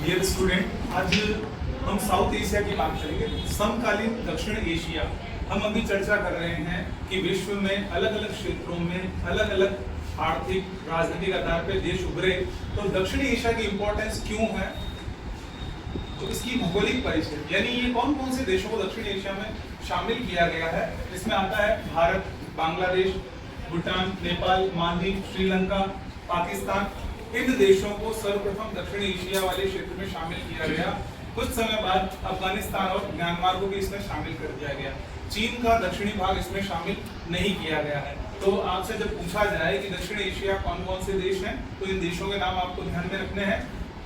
Dear student, आज हम south Asia की बात करेंगे। समकालीन दक्षिण एशिया। हम अभी चर्चा कर रहे हैं कि विश्व में अलग अलग क्षेत्रों में अलग अलग आर्थिक राजनीतिक आधार पर देश उभरे, तो दक्षिण एशिया की इंपॉर्टेंस क्यों है, तो इसकी भौगोलिक परिचय यानी ये कौन कौन से देशों को दक्षिण एशिया में शामिल किया गया है। इसमें आता है भारत, बांग्लादेश, भूटान, नेपाल, मालदीव, श्रीलंका, पाकिस्तान। इन देशों को सर्वप्रथम दक्षिण एशिया वाले क्षेत्र में शामिल किया गया। कुछ समय बाद अफगानिस्तान और म्यांमार को भी इसमें शामिल कर दिया गया। चीन का दक्षिणी भाग इसमें शामिल नहीं किया गया है। तो आपसे जब पूछा जाए कि दक्षिण एशिया कौन कौन से देश हैं, तो इन देशों के नाम आपको ध्यान में रखने हैं।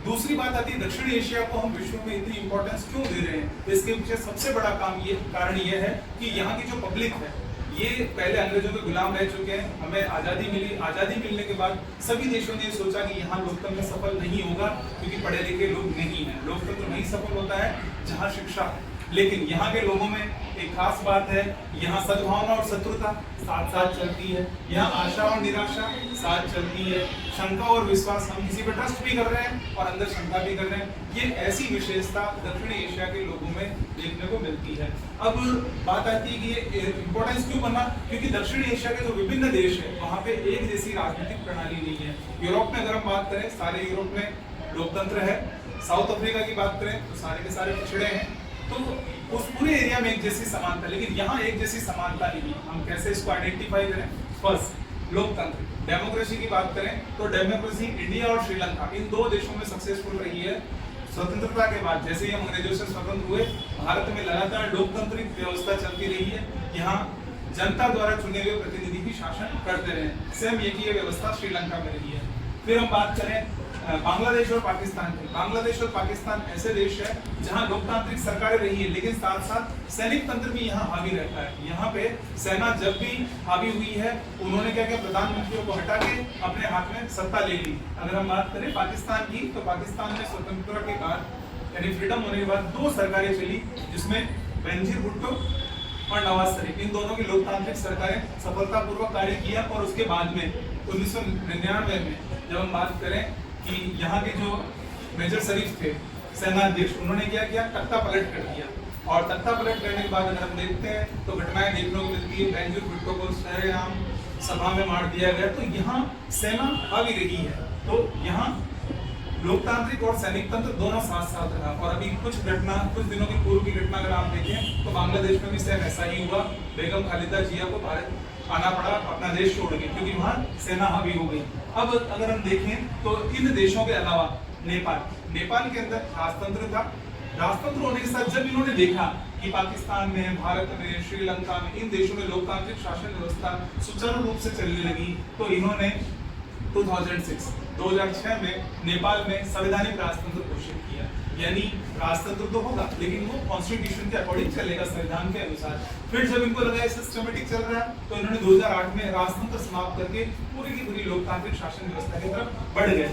दूसरी बात आती है दक्षिण एशिया को हम विश्व में इतनी इंपॉर्टेंस क्यों दे रहे हैं। इसके पीछे सबसे बड़ा कारण ये है कि यहाँ की जो पब्लिक है, ये पहले अंग्रेजों के गुलाम रह चुके हैं। हमें आज़ादी मिली, आज़ादी मिलने के बाद सभी देशों ने सोचा कि यहाँ लोकतंत्र सफल नहीं होगा क्योंकि पढ़े लिखे लोग नहीं हैं। लोकतंत्र नहीं सफल होता है जहाँ शिक्षा है। लेकिन यहाँ के लोगों में एक खास बात है, यहाँ सद्भावना और शत्रुता साथ साथ चलती है। यहाँ आशा और निराशा साथ चलती है। शंका और विश्वास, हम किसी पर ट्रस्ट भी कर रहे हैं और अंदर शंका भी कर रहे हैं। ये ऐसी विशेषता दक्षिण एशिया के लोगों में देखने को मिलती है। अब बात आती है कि ये इंपॉर्टेंस क्यों बना, क्योंकि दक्षिण एशिया के जो विभिन्न देश है वहाँ पे एक जैसी राजनीतिक प्रणाली नहीं है। यूरोप में अगर हम बात करें, सारे यूरोप में लोकतंत्र है। साउथ अफ्रीका की बात करें तो सारे के सारे पिछड़े हैं। तो उस पूरे एरिया में एक जैसी समानता, लेकिन यहाँ एक जैसी समानता नहीं। हम कैसे इसको आइडेंटिफाई करें? फर्स्ट, लोकतंत्र, डेमोक्रेसी की बात करें तो डेमोक्रेसी इंडिया और श्रीलंका इन दो देशों में सक्सेसफुल रही है। स्वतंत्रता के बाद जैसे ही हम अंग्रेजों से स्वतंत्र हुए, भारत में लगातार लोकतांत्रिक व्यवस्था चलती रही है। यहाँ जनता द्वारा चुने हुए प्रतिनिधि भी शासन करते रहे। सेम यही व्यवस्था श्रीलंका में रही है। फिर हम बात करें बांग्लादेश और पाकिस्तान की। बांग्लादेश और पाकिस्तान ऐसे देश है जहां लोकतांत्रिक सरकारें रही है, लेकिन साथ साथ सैनिक तंत्र भी यहाँ हावी रहता है। यहाँ पे सेना जब भी हावी हुई है, उन्होंने क्या किया, प्रधानमंत्रियों को हटा के अपने हाथ में सत्ता ले ली। अगर हम बात करें पाकिस्तान की, तो पाकिस्तान में स्वतंत्रता के बाद यानी फ्रीडम होने के बाद दो सरकारें चली, जिसमें बेनजीर भुट्टो और नवाज शरीफ, इन दोनों की लोकतांत्रिक सरकारें सफलतापूर्वक कार्य किया। और उसके बाद में 1999 में जब हम बात करें कि यहाँ के जो मेजर शरीफ थे सेनाध्यक्ष, उन्होंने क्या किया, तख्ता पलट कर दिया। और तख्ता पलट करने के बाद अगर हम देखते हैं तो घटनाएं देखने को मिलती है। बेनजीर भुट्टो को सरेआम सभा में मार दिया गया। तो यहाँ सेना हावी रही है। तो यहाँ लोकतांत्रिक और सैनिक तंत्र दोनों साथ साथ रहा। और अभी कुछ दिनों की पूर्व की घटना अगर आप देखें तो बांग्लादेश में भी सेम ऐसा ही हुआ। बेगम खालिदा जिया को भारत आना पड़ा अपना देश छोड़ के, क्योंकि वहां सेना हावी हो गई। अब अगर हम देखें तो इन देशों के अलावा नेपाल के अंदर राजतंत्र था। राजतंत्र होने के साथ जब इन्होंने देखा कि पाकिस्तान में, भारत में, श्रीलंका में, इन देशों में लोकतांत्रिक शासन व्यवस्था सुचारू रूप से चलने लगी, तो इन्होंने 2006 में नेपाल में संवैधानिक राजतंत्र घोषित किया। यानी राजतंत्र तो होगा लेकिन वो कॉन्स्टिट्यूशन के अकॉर्डिंग चलेगा, संविधान के अनुसार। फिर जब इनको लगा सिस्टमेटिक चल रहा है, तो इन्होंने 2008 में राजतंत्र समाप्त करके पूरी की पूरी लोकतांत्रिक शासन व्यवस्था की तरफ बढ़ गए।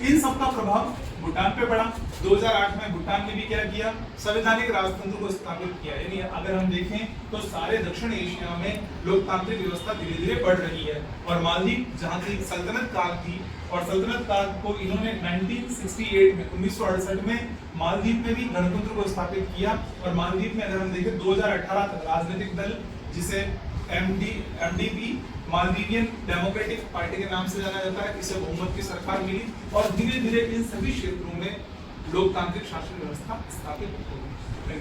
इन सब का प्रभाव भूटान पे पड़ा। 2008 में भूटान ने भी क्या किया, संवैधानिक राजतंत्र को स्थापित किया। यानी अगर हम देखें तो सारे दक्षिण एशिया में लोकतांत्रिक व्यवस्था धीरे धीरे बढ़ रही है। और मालदीव, जहाँ की सल्तनत काल थी, और सल्तनत काल को इन्होंने 1968 में 1968 में मालदीव में भी गणतंत्र को स्थापित किया। और मालदीव में अगर हम देखें 2018 तक राजनीतिक दल, जिसे MDP मालदीवियन डेमोक्रेटिक पार्टी के नाम से जाना जाता है, इसे बहुमत की सरकार मिली। और धीरे धीरे इन सभी क्षेत्रों में लोकतांत्रिक शासन व्यवस्था स्थापित हो गई।